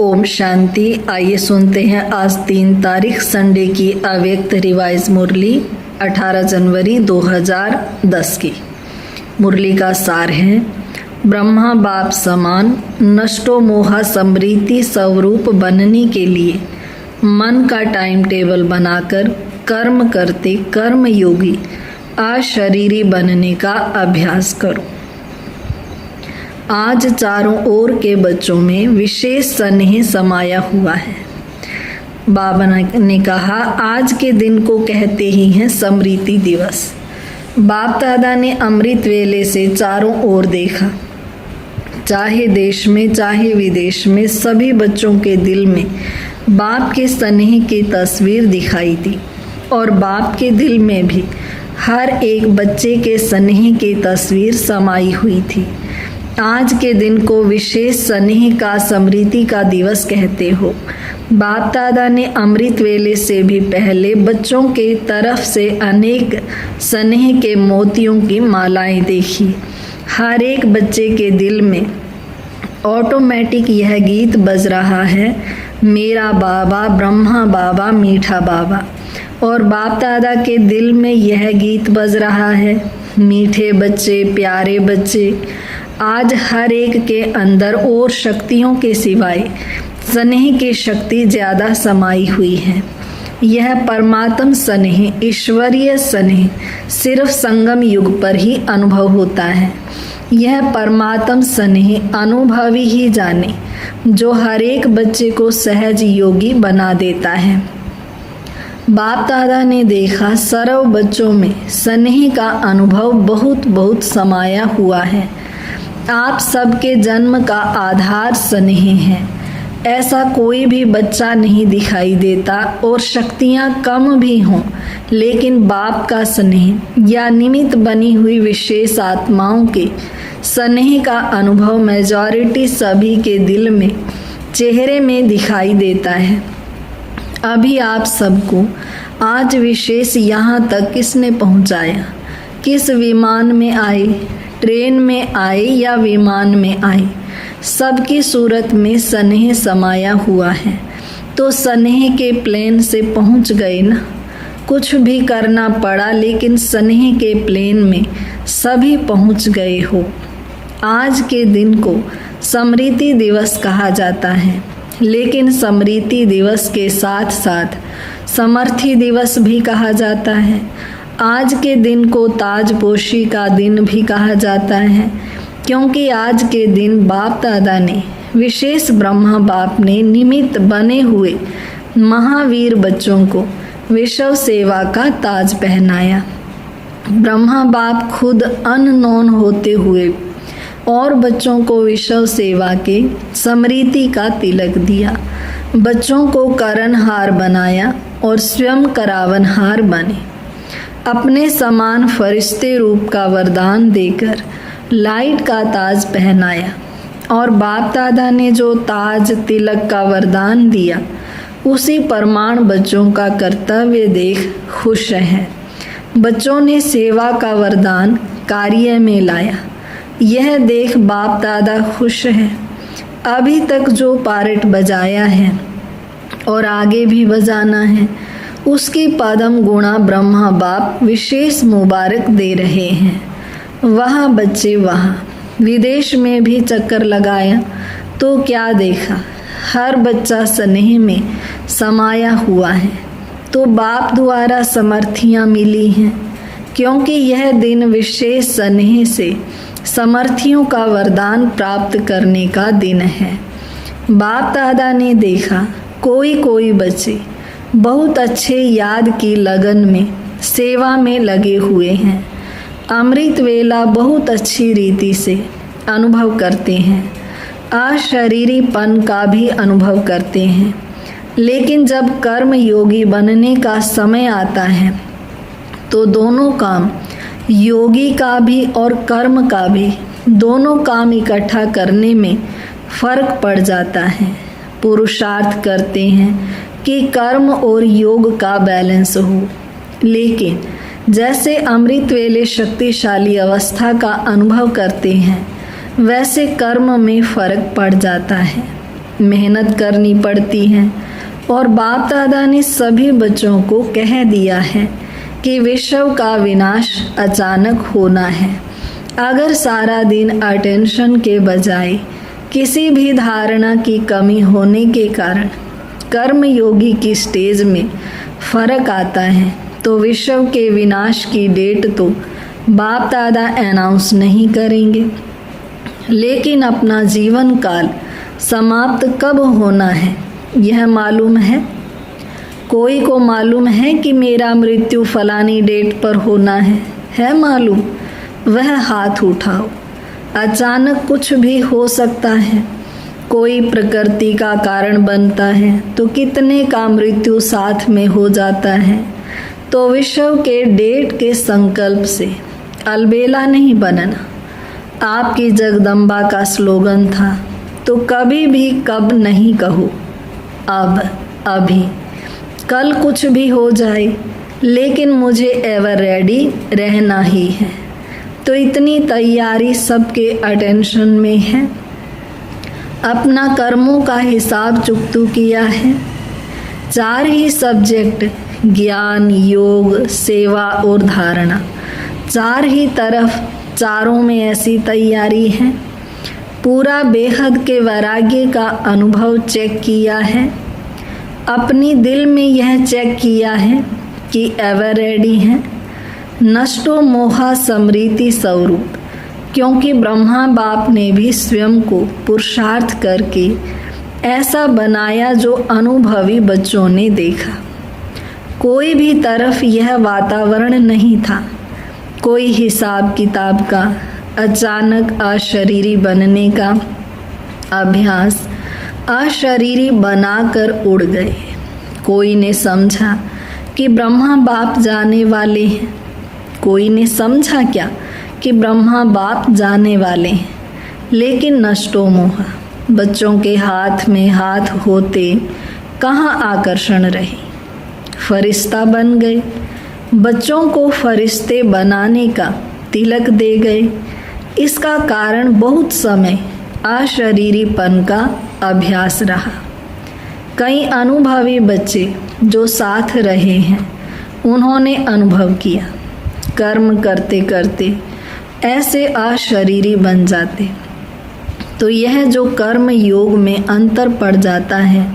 ओम शांति। आइए सुनते हैं आज 3 तारीख संडे की अव्यक्त रिवाइज मुरली 18 जनवरी 2010 की। मुरली का सार है, ब्रह्मा बाप समान नष्टो मोहा समृद्धि स्वरूप बनने के लिए मन का टाइम टेबल बनाकर कर्म करते कर्म योगी अशरीरी बनने का अभ्यास करो। आज चारों ओर के बच्चों में विशेष स्नेह समाया हुआ है। बाबा ने कहा, आज के दिन को कहते ही हैं स्मृति दिवस। बाप दादा ने अमृत वेले से चारों ओर देखा, चाहे देश में चाहे विदेश में सभी बच्चों के दिल में बाप के स्नेह की तस्वीर दिखाई दी और बाप के दिल में भी हर एक बच्चे के स्नेह की तस्वीर समाई हुई थी। आज के दिन को विशेष स्नेह का स्मृति का दिवस कहते हो। बाप दादा ने अमृत वेले से भी पहले बच्चों के तरफ से अनेक स्नेह के मोतियों की मालाएं देखी। हर एक बच्चे के दिल में ऑटोमेटिक यह गीत बज रहा है, मेरा बाबा ब्रह्मा बाबा मीठा बाबा। और बाप दादा के दिल में यह गीत बज रहा है, मीठे बच्चे प्यारे बच्चे। आज हर एक के अंदर और शक्तियों के सिवाय स्नेह की शक्ति ज़्यादा समाई हुई है। यह परमात्म स्नेह, ईश्वरीय स्नेह सिर्फ संगम युग पर ही अनुभव होता है। यह परमात्म स्नेह अनुभवी ही जाने, जो हर एक बच्चे को सहज योगी बना देता है। बाप दादा ने देखा सर्व बच्चों में स्नेह का अनुभव बहुत बहुत समाया हुआ है। आप सबके जन्म का आधार स्नेह है। ऐसा कोई भी बच्चा नहीं दिखाई देता और शक्तियाँ कम भी हों, लेकिन बाप का स्नेह या निमित्त बनी हुई विशेष आत्माओं के स्नेह का अनुभव मेजॉरिटी सभी के दिल में चेहरे में दिखाई देता है। अभी आप सबको आज विशेष यहाँ तक किसने पहुँचाया? किस विमान में आए, ट्रेन में आए या विमान में आए, सबकी सूरत में स्नेह समाया हुआ है। तो स्नेह के प्लेन से पहुंच गए ना। कुछ भी करना पड़ा, लेकिन स्नेह के प्लेन में सभी पहुंच गए हो। आज के दिन को स्मृति दिवस कहा जाता है, लेकिन स्मृति दिवस के साथ साथ समर्थी दिवस भी कहा जाता है। आज के दिन को ताजपोशी का दिन भी कहा जाता है, क्योंकि आज के दिन बाप दादा ने विशेष ब्रह्मा बाप ने निमित्त बने हुए महावीर बच्चों को विश्व सेवा का ताज पहनाया। ब्रह्मा बाप खुद अननोन होते हुए और बच्चों को विश्व सेवा के स्मृति का तिलक दिया। बच्चों को करणहार बनाया और स्वयं करावनहार बने। अपने समान फरिश्ते रूप का वरदान देकर लाइट का ताज पहनाया और बाप दादा ने जो ताज तिलक का वरदान दिया, उसी प्रमाण बच्चों का कर्तव्य देख खुश हैं। बच्चों ने सेवा का वरदान कार्य में लाया, यह देख बाप दादा खुश हैं। अभी तक जो पार्ट बजाया है और आगे भी बजाना है, उसकी पदम गुणा ब्रह्मा बाप विशेष मुबारक दे रहे हैं। वह बच्चे वहाँ विदेश में भी चक्कर लगाया तो क्या देखा, हर बच्चा स्नेह में समाया हुआ है। तो बाप द्वारा समर्थियाँ मिली हैं, क्योंकि यह दिन विशेष स्नेह से समर्थियों का वरदान प्राप्त करने का दिन है। बाप दादा ने देखा कोई कोई बच्चे बहुत अच्छे याद की लगन में सेवा में लगे हुए हैं। अमृत वेला बहुत अच्छी रीति से अनुभव करते हैं, अशरीरीपन का भी अनुभव करते हैं। लेकिन जब कर्म योगी बनने का समय आता है, तो दोनों काम, योगी का भी और कर्म का भी, दोनों काम इकट्ठा करने में फर्क पड़ जाता है। पुरुषार्थ करते हैं कि कर्म और योग का बैलेंस हो, लेकिन जैसे अमृत वेले शक्तिशाली अवस्था का अनुभव करते हैं, वैसे कर्म में फर्क पड़ जाता है। मेहनत करनी पड़ती है और बाप दादा ने सभी बच्चों को कह दिया है कि विश्व का विनाश अचानक होना है। अगर सारा दिन अटेंशन के बजाय किसी भी धारणा की कमी होने के कारण कर्मयोगी की स्टेज में फर्क आता है तो विश्व के विनाश की डेट तो बाप दादा अनाउंस नहीं करेंगे, लेकिन अपना जीवन काल समाप्त कब होना है यह मालूम है? कोई को मालूम है कि मेरा मृत्यु फलानी डेट पर होना है मालूम? वह हाथ उठाओ। अचानक कुछ भी हो सकता है, कोई प्रकृति का कारण बनता है तो कितने का मृत्यु साथ में हो जाता है। तो विश्व के डेट के संकल्प से अलबेला नहीं बनना आपकी जगदम्बा का स्लोगन था, तो कभी भी कब नहीं कहो, अब, अभी, कल कुछ भी हो जाए, लेकिन मुझे एवर रेडी रहना ही है। तो इतनी तैयारी सबके अटेंशन में है। अपना कर्मों का हिसाब चुकतू किया है। 4 ही सब्जेक्ट, ज्ञान, योग, सेवा और धारणा, 4 ही तरफ, चारों में ऐसी तैयारी है। पूरा बेहद के वैराग्य का अनुभव चेक किया है। अपनी दिल में यह चेक किया है कि एवर रेडी है। नष्टो मोहा समृति स्वरूप, क्योंकि ब्रह्मा बाप ने भी स्वयं को पुरुषार्थ करके ऐसा बनाया जो अनुभवी बच्चों ने देखा। कोई भी तरफ यह वातावरण नहीं था। कोई हिसाब किताब का, अचानक अशरीरी बनने का अभ्यास अशरीरी बनाकर उड़ गए। कोई ने समझा कि ब्रह्मा बाप जाने वाले हैं। कोई ने समझा क्या कि ब्रह्मा बाप जाने वाले हैं, लेकिन नष्टो मोह, बच्चों के हाथ में हाथ होते कहाँ आकर्षण रहे। फरिश्ता बन गए, बच्चों को फरिश्ते बनाने का तिलक दे गए। इसका कारण बहुत समय अशरीरीपन का अभ्यास रहा। कई अनुभवी बच्चे जो साथ रहे हैं उन्होंने अनुभव किया, कर्म करते करते ऐसे अशरीरी बन जाते। तो यह जो कर्म योग में अंतर पड़ जाता है,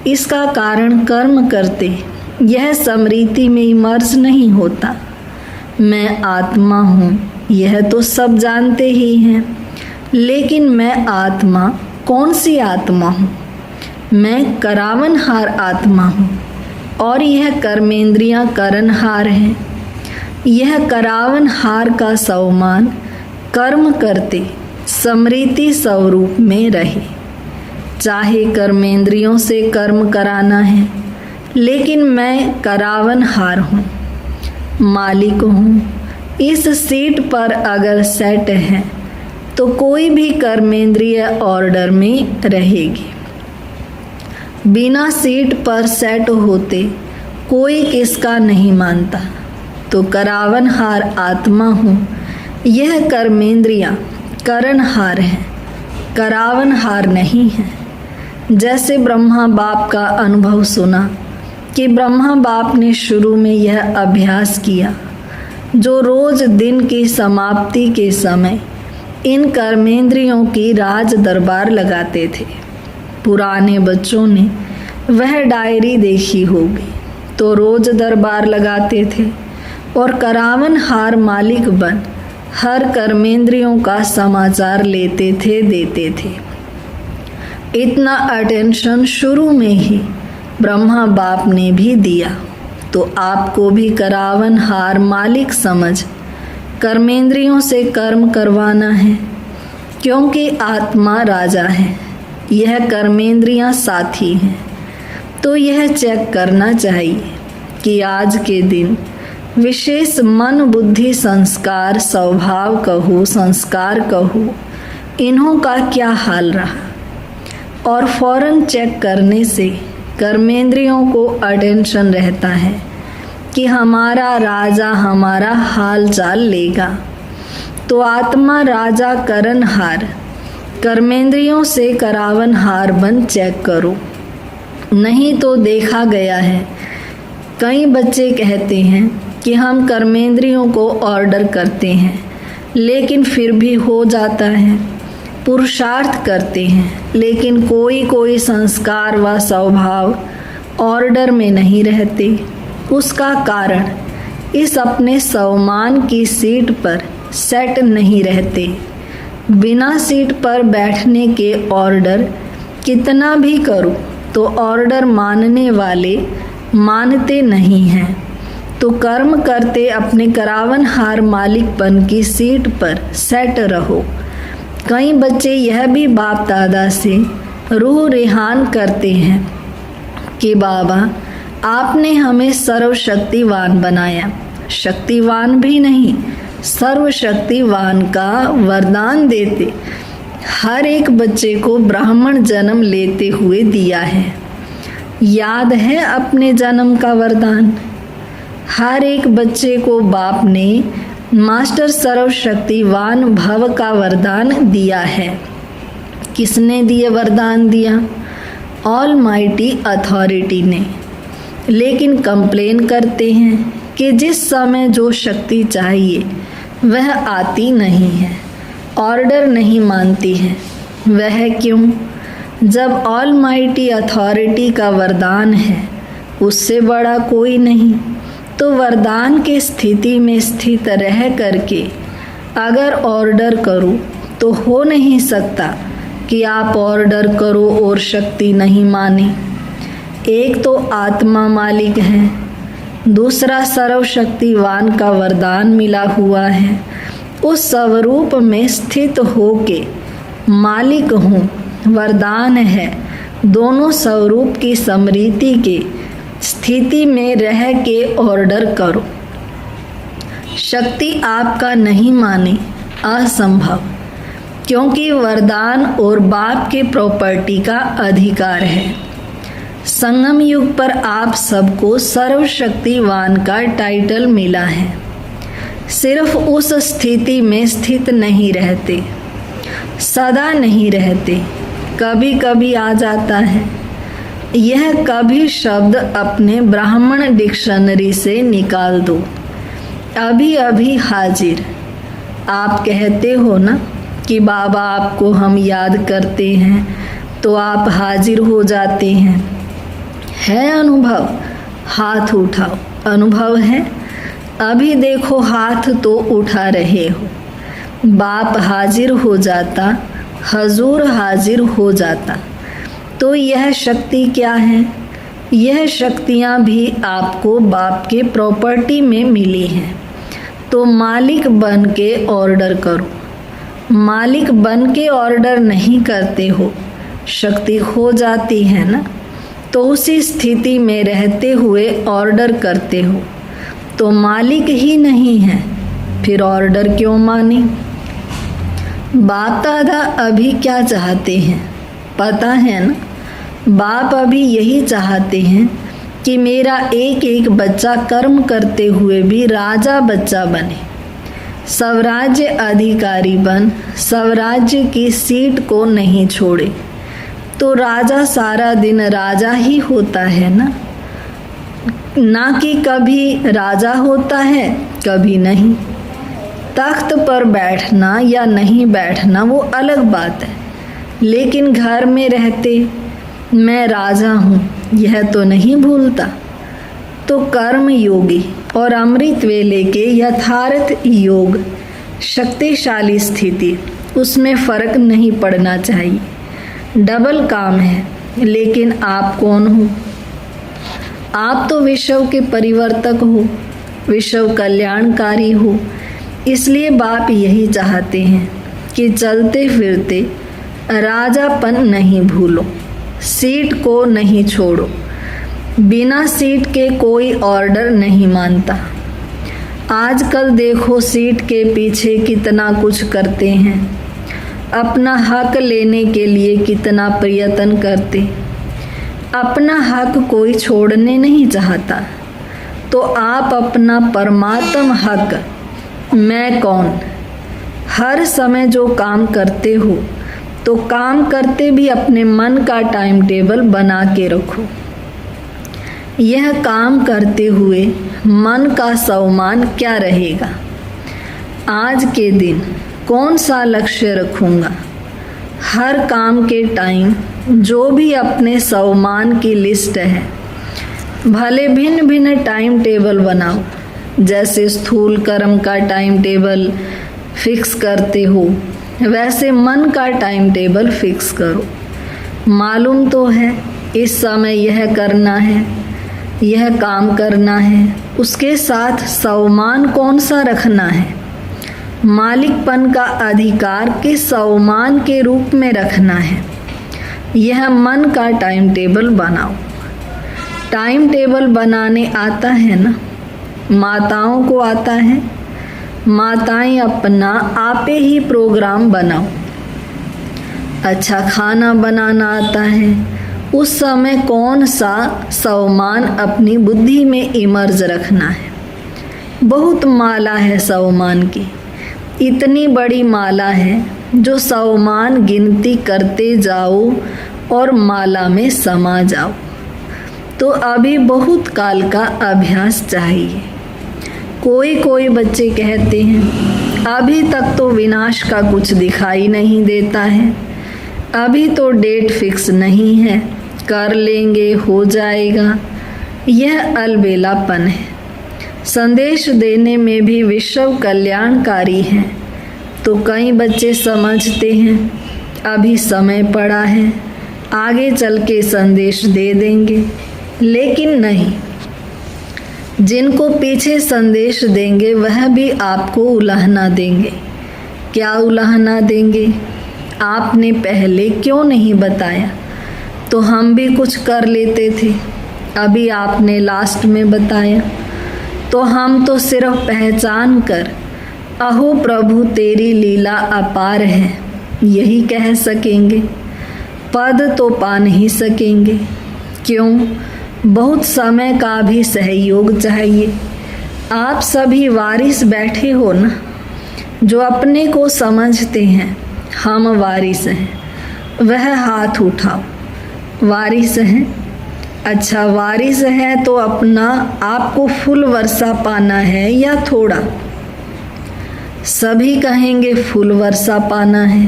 इसका कारण कर्म करते यह स्मृति में इमर्ज नहीं होता। मैं आत्मा हूँ, यह तो सब जानते ही हैं, लेकिन मैं आत्मा कौन सी आत्मा हूँ? मैं करावनहार आत्मा हूँ और यह कर्मेंद्रियाँ करनहार हैं। यह करावनहार का स्वमान कर्म करते स्मृति स्वरूप में रहे। चाहे कर्मेंद्रियों से कर्म कराना है, लेकिन मैं करावनहार हूँ, मालिक हूँ। इस सीट पर अगर सेट है तो कोई भी कर्मेंद्रिय ऑर्डर में रहेगी। बिना सीट पर सेट होते कोई किसका नहीं मानता। तो करावनहार आत्मा हूँ, यह कर्मेंद्रियाँ करनहार है, करावनहार नहीं है। जैसे ब्रह्मा बाप का अनुभव सुना कि ब्रह्मा बाप ने शुरू में यह अभ्यास किया, जो रोज दिन की समाप्ति के समय इन कर्मेंद्रियों की राज दरबार लगाते थे। पुराने बच्चों ने वह डायरी देखी होगी, तो रोज दरबार लगाते थे और करावनहार मालिक बन हर कर्मेंद्रियों का समाचार लेते थे, देते थे। इतना अटेंशन शुरू में ही ब्रह्मा बाप ने भी दिया, तो आपको भी करावनहार मालिक समझ कर्मेंद्रियों से कर्म करवाना है, क्योंकि आत्मा राजा है, यह कर्मेंद्रियां साथी हैं। तो यह चेक करना चाहिए कि आज के दिन विशेष मन बुद्धि संस्कार स्वभाव कहो, संस्कार कहो, इन्हों का क्या हाल रहा, और फौरन चेक करने से कर्मेंद्रियों को अटेंशन रहता है कि हमारा राजा हमारा हाल चाल लेगा। तो आत्मा राजा करनहार कर्मेंद्रियों से करावन हार बन चेक करो। नहीं तो देखा गया है कई बच्चे कहते हैं कि हम कर्मेंद्रियों को ऑर्डर करते हैं लेकिन फिर भी हो जाता है। पुरुषार्थ करते हैं लेकिन कोई कोई संस्कार व स्वभाव ऑर्डर में नहीं रहते। उसका कारण इस अपने स्वमान की सीट पर सेट नहीं रहते। बिना सीट पर बैठने के ऑर्डर कितना भी करो तो ऑर्डर मानने वाले मानते नहीं हैं। तो कर्म करते अपने करावनहार मालिकपन की सीट पर सेट रहो। कई बच्चे यह भी बाप दादा से रूह रेहान करते हैं कि बाबा आपने हमें सर्वशक्तिवान बनाया। शक्तिवान भी नहीं, सर्वशक्तिवान का वरदान देते हर एक बच्चे को ब्राह्मण जन्म लेते हुए दिया है। याद है अपने जन्म का वरदान? हर एक बच्चे को बाप ने मास्टर सर्वशक्तिवान भव का वरदान दिया है। किसने दिए वरदान दिया? ऑल माइटी अथॉरिटी ने। लेकिन कंप्लेन करते हैं कि जिस समय जो शक्ति चाहिए वह आती नहीं है, ऑर्डर नहीं मानती है। वह क्यों? जब ऑल माइटी अथॉरिटी का वरदान है उससे बड़ा कोई नहीं, तो वरदान की स्थिति में स्थित रह करके अगर ऑर्डर करो तो हो नहीं सकता कि आप ऑर्डर करो और शक्ति नहीं माने। एक तो आत्मा मालिक है, दूसरा सर्वशक्तिवान का वरदान मिला हुआ है। उस स्वरूप में स्थित होके मालिक हूँ, वरदान है। दोनों स्वरूप की स्मृति के स्थिति में रह के ऑर्डर करो। शक्ति आपका नहीं माने असंभव, क्योंकि वरदान और बाप के प्रॉपर्टी का अधिकार है। संगम युग पर आप सबको सर्वशक्तिवान का टाइटल मिला है। सिर्फ उस स्थिति में स्थित नहीं रहते, सदा नहीं रहते, कभी कभी आ जाता है। यह कभी शब्द अपने ब्राह्मण डिक्शनरी से निकाल दो। अभी अभी हाजिर। आप कहते हो ना कि बाबा आपको हम याद करते हैं तो आप हाजिर हो जाते हैं। है अनुभव? हाथ उठाओ। अनुभव है? अभी देखो हाथ तो उठा रहे हो। बाप हाजिर हो जाता, हजूर हाजिर हो जाता। तो यह शक्ति क्या है? यह शक्तियाँ भी आपको बाप के प्रॉपर्टी में मिली हैं। तो मालिक बन के ऑर्डर करो। मालिक बन के ऑर्डर नहीं करते हो, शक्ति हो जाती है ना, तो उसी स्थिति में रहते हुए ऑर्डर करते हो। तो मालिक ही नहीं है, फिर ऑर्डर क्यों माने? बाप दादा अभी क्या चाहते हैं पता है ना? बाप अभी यही चाहते हैं कि मेरा एक एक बच्चा कर्म करते हुए भी राजा बच्चा बने, स्वराज्य अधिकारी बन, स्वराज्य की सीट को नहीं छोड़े। तो राजा सारा दिन राजा ही होता है ना कि कभी राजा होता है कभी नहीं। तख्त पर बैठना या नहीं बैठना वो अलग बात है, लेकिन घर में रहते मैं राजा हूँ यह तो नहीं भूलता। तो कर्म योगी और अमृत वेले के यथार्थ योग शक्तिशाली स्थिति, उसमें फर्क नहीं पड़ना चाहिए। डबल काम है। लेकिन आप कौन हो? आप तो विश्व के परिवर्तक हो, विश्व कल्याणकारी हो। इसलिए बाप यही चाहते हैं कि चलते फिरते राजापन नहीं भूलो, सीट को नहीं छोड़ो। बिना सीट के कोई ऑर्डर नहीं मानता। आजकल देखो सीट के पीछे कितना कुछ करते हैं, अपना हक लेने के लिए कितना प्रयत्न करते। अपना हक कोई छोड़ने नहीं चाहता। तो आप अपना परमात्म हक मैं कौन, हर समय जो काम करते हो तो काम करते भी अपने मन का टाइम टेबल बना के रखो। यह काम करते हुए मन का सम्मान क्या रहेगा? आज के दिन कौन सा लक्ष्य रखूँगा? हर काम के टाइम जो भी अपने सम्मान की लिस्ट है, भले भिन्न भिन्न टाइम टेबल बनाओ। जैसे स्थूल कर्म का टाइम टेबल फिक्स करते हो, वैसे मन का टाइम टेबल फिक्स करो। मालूम तो है इस समय यह करना है, यह काम करना है, उसके साथ सम्मान कौन सा रखना है, मालिकपन का अधिकार किस सम्मान के रूप में रखना है। यह मन का टाइम टेबल बनाओ। टाइम टेबल बनाने आता है ना? माताओं को आता है। माताएं अपना आपे ही प्रोग्राम बनाओ। अच्छा खाना बनाना आता है, उस समय कौन सा सम्मान अपनी बुद्धि में इमर्ज रखना है। बहुत माला है सम्मान की, इतनी बड़ी माला है जो सम्मान गिनती करते जाओ और माला में समा जाओ। तो अभी बहुत काल का अभ्यास चाहिए। कोई बच्चे कहते हैं अभी तक तो विनाश का कुछ दिखाई नहीं देता है, अभी तो डेट फिक्स नहीं है, कर लेंगे हो जाएगा। यह अलबेलापन है। संदेश देने में भी विश्व कल्याणकारी है। तो कई बच्चे समझते हैं अभी समय पड़ा है, आगे चल के संदेश दे देंगे, लेकिन नहीं। जिनको पीछे संदेश देंगे वह भी आपको उलाहना देंगे। क्या उलाहना देंगे? आपने पहले क्यों नहीं बताया? तो हम भी कुछ कर लेते थे, अभी आपने लास्ट में बताया। तो हम तो सिर्फ पहचान कर अहो प्रभु तेरी लीला अपार है यही कह सकेंगे। पद तो पा नहीं सकेंगे। क्यों? बहुत समय का भी सहयोग चाहिए। आप सभी वारिस बैठे हो ना, जो अपने को समझते हैं हम वारिस हैं, वह हाथ उठाओ। वारिस हैं? अच्छा वारिस है तो अपना आपको फुल वर्षा पाना है या थोड़ा? सभी कहेंगे फुल वर्षा पाना है।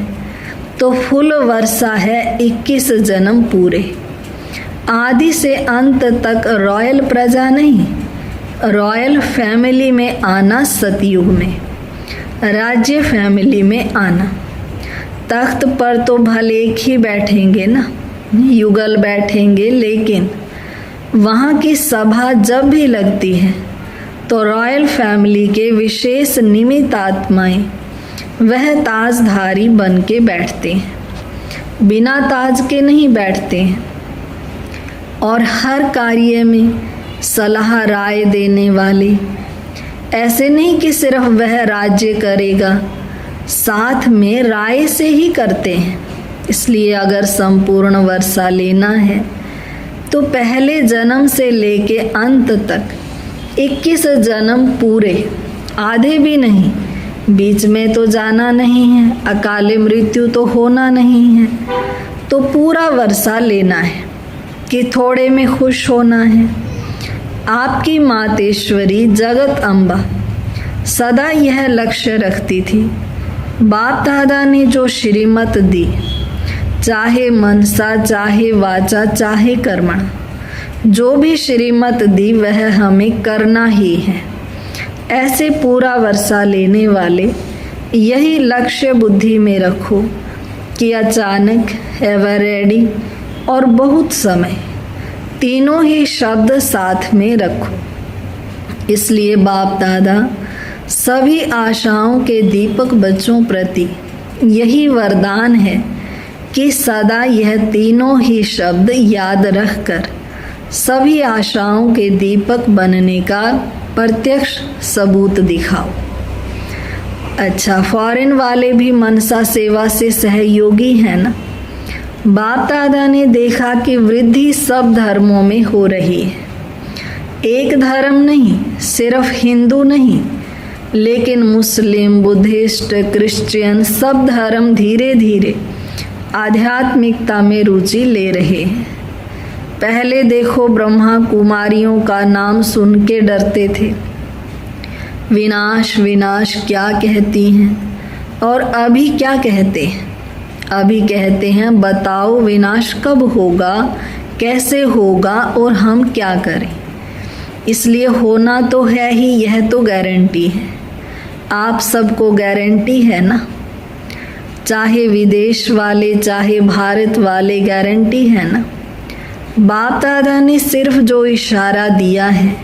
तो फुल वर्षा है 21 जन्म पूरे। आदि से अंत तक रॉयल प्रजा नहीं, रॉयल फैमिली में आना, सतयुग में राज्य फैमिली में आना। तख्त पर तो भले एक ही बैठेंगे ना, युगल बैठेंगे, लेकिन वहाँ की सभा जब भी लगती है तो रॉयल फैमिली के विशेष निमित्त आत्माएं वह ताजधारी बन के बैठते हैं, बिना ताज के नहीं बैठते हैं। और हर कार्य में सलाह राय देने वाले, ऐसे नहीं कि सिर्फ वह राज्य करेगा, साथ में राय से ही करते हैं। इसलिए अगर संपूर्ण वर्षा लेना है तो पहले जन्म से लेके अंत तक 21 जन्म पूरे, आधे भी नहीं, बीच में तो जाना नहीं है, अकाले मृत्यु तो होना नहीं है। तो पूरा वर्षा लेना है कि थोड़े में खुश होना है। आपकी मातेश्वरी जगत अम्बा सदा यह लक्ष्य रखती थी। बाप दादा ने जो श्रीमत दी, चाहे मनसा, चाहे वाचा, चाहे कर्मण, जो भी श्रीमत दी वह हमें करना ही है। ऐसे पूरा वर्षा लेने वाले यही लक्ष्य बुद्धि में रखो कि अचानक, एवर रेडी और बहुत समय, तीनों ही शब्द साथ में रखो। इसलिए बाप दादा सभी आशाओं के दीपक बच्चों प्रति यही वरदान है कि सदा यह तीनों ही शब्द याद रखकर सभी आशाओं के दीपक बनने का प्रत्यक्ष सबूत दिखाओ। अच्छा, फॉरेन वाले भी मनसा सेवा से सहयोगी हैं ना। बाप दादा ने देखा कि वृद्धि सब धर्मों में हो रही है। एक धर्म नहीं, सिर्फ हिंदू नहीं, लेकिन मुस्लिम, बुद्धिस्ट, क्रिश्चियन सब धर्म धीरे धीरे आध्यात्मिकता में रुचि ले रहे हैं। पहले देखो ब्रह्मा कुमारियों का नाम सुन के डरते थे, विनाश विनाश क्या कहती हैं, और अभी क्या कहते हैं? अभी कहते हैं बताओ विनाश कब होगा, कैसे होगा और हम क्या करें। इसलिए होना तो है ही, यह तो गारंटी है। आप सबको गारंटी है ना, चाहे विदेश वाले चाहे भारत वाले, गारंटी है ना। बाप दादा ने सिर्फ जो इशारा दिया है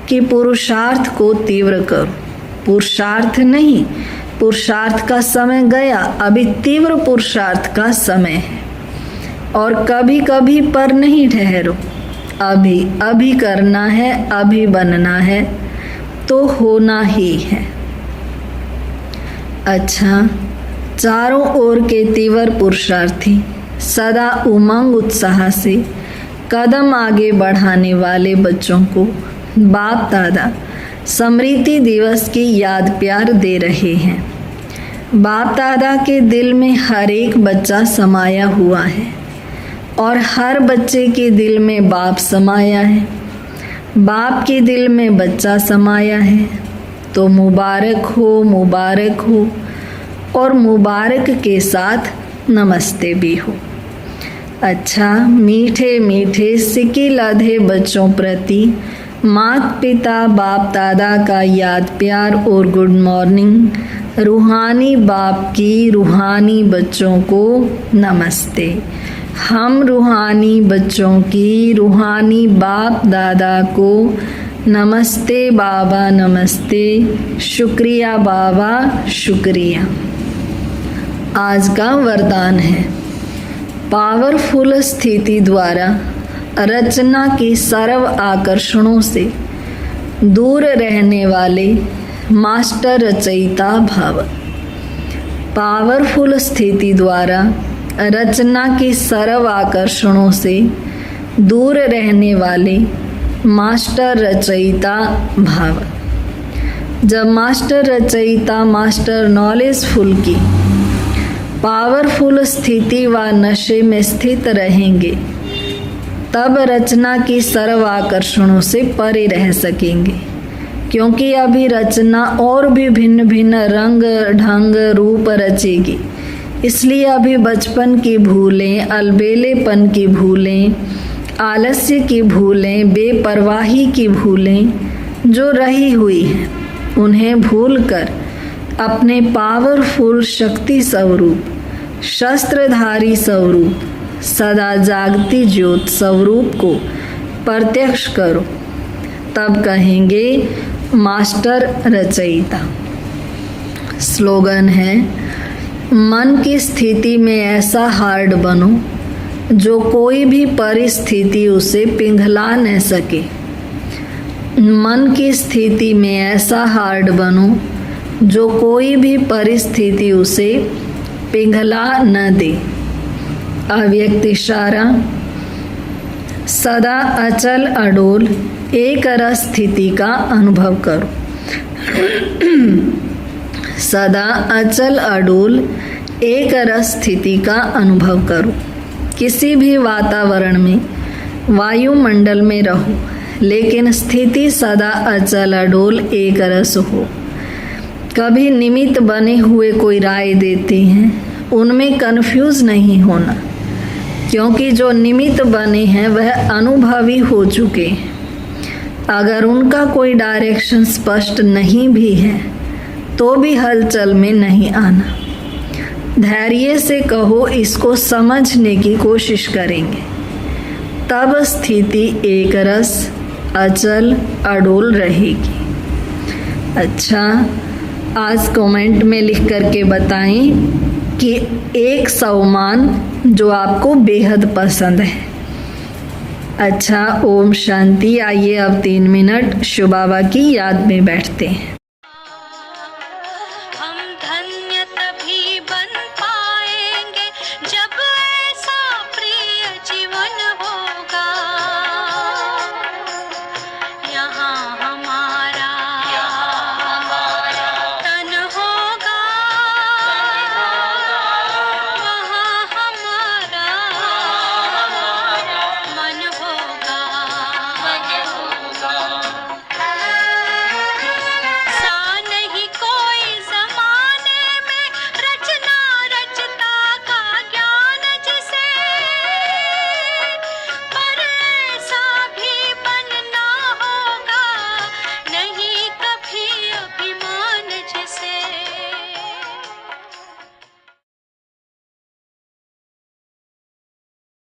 कि पुरुषार्थ को तीव्र करो, पुरुषार्थ नहीं, पुरुषार्थ का समय गया, अभी तीव्र पुरुषार्थ का समय है। और कभी कभी पर नहीं ठहरो, अभी अभी करना है, अभी बनना है तो होना ही है। अच्छा, चारों ओर के तीव्र पुरुषार्थी सदा उमंग उत्साह से कदम आगे बढ़ाने वाले बच्चों को बाप दादा स्मृति दिवस की याद प्यार दे रहे हैं। बाप दादा के दिल में हर एक बच्चा समाया हुआ है और हर बच्चे के दिल में बाप समाया है, बाप के दिल में बच्चा समाया है। तो मुबारक हो, मुबारक हो, और मुबारक के साथ नमस्ते भी हो। अच्छा, मीठे मीठे सिक्के लधे बच्चों प्रति माता पिता बाप दादा का याद प्यार और गुड मॉर्निंग। रूहानी बाप की रूहानी बच्चों को नमस्ते। हम रूहानी बच्चों की रूहानी बाप दादा को नमस्ते बाबा, नमस्ते, शुक्रिया बाबा, शुक्रिया। आज का वरदान है, पावरफुल स्थिति द्वारा रचना की सर्व आकर्षणों से दूर रहने वाले मास्टर रचयिता भाव। पावरफुल स्थिति द्वारा रचना की सर्व आकर्षणों से दूर रहने वाले मास्टर रचयिता भाव। जब मास्टर रचयिता मास्टर नॉलेजफुल की पावरफुल स्थिति व नशे में स्थित रहेंगे, तब रचना की सर्व आकर्षणों से परे रह सकेंगे। क्योंकि अभी रचना और भी भिन्न भिन्न रंग ढंग रूप रचेगी, इसलिए अभी बचपन की भूलें, अलबेलेपन की भूलें, आलस्य की भूलें, बेपरवाही की भूलें जो रही हुई हैं, उन्हें भूलकर अपने पावरफुल शक्ति स्वरूप, शस्त्रधारी स्वरूप, सदा जागती ज्योत स्वरूप को प्रत्यक्ष करो, तब कहेंगे मास्टर रचयिता। स्लोगन है, मन की स्थिति में ऐसा हार्ड बनो जो कोई भी परिस्थिति उसे पिघला न सके। मन की स्थिति में ऐसा हार्ड बनो जो कोई भी परिस्थिति उसे पिघला न दे। अव्यक्त इशारा, सदा अचल अडोल एक रस स्थिति का अनुभव करो। सदा अचल अडोल एक रस स्थिति का अनुभव करो। किसी भी वातावरण में, वायुमंडल में रहो, लेकिन स्थिति सदा अचल अडोल एक रस हो। कभी निमित्त बने हुए कोई राय देते हैं, उनमें कंफ्यूज नहीं होना, क्योंकि जो निमित्त बने हैं वह अनुभवी हो चुके हैं। अगर उनका कोई डायरेक्शन स्पष्ट नहीं भी है तो भी हलचल में नहीं आना। धैर्य से कहो, इसको समझने की कोशिश करेंगे, तब स्थिति एक रस अचल अडोल रहेगी। अच्छा, आज कमेंट में लिख करके बताएं कि एक सम्मान जो आपको बेहद पसंद है। अच्छा, ओम शांति। आइए अब 3 मिनट शिव बाबा की याद में बैठते हैं।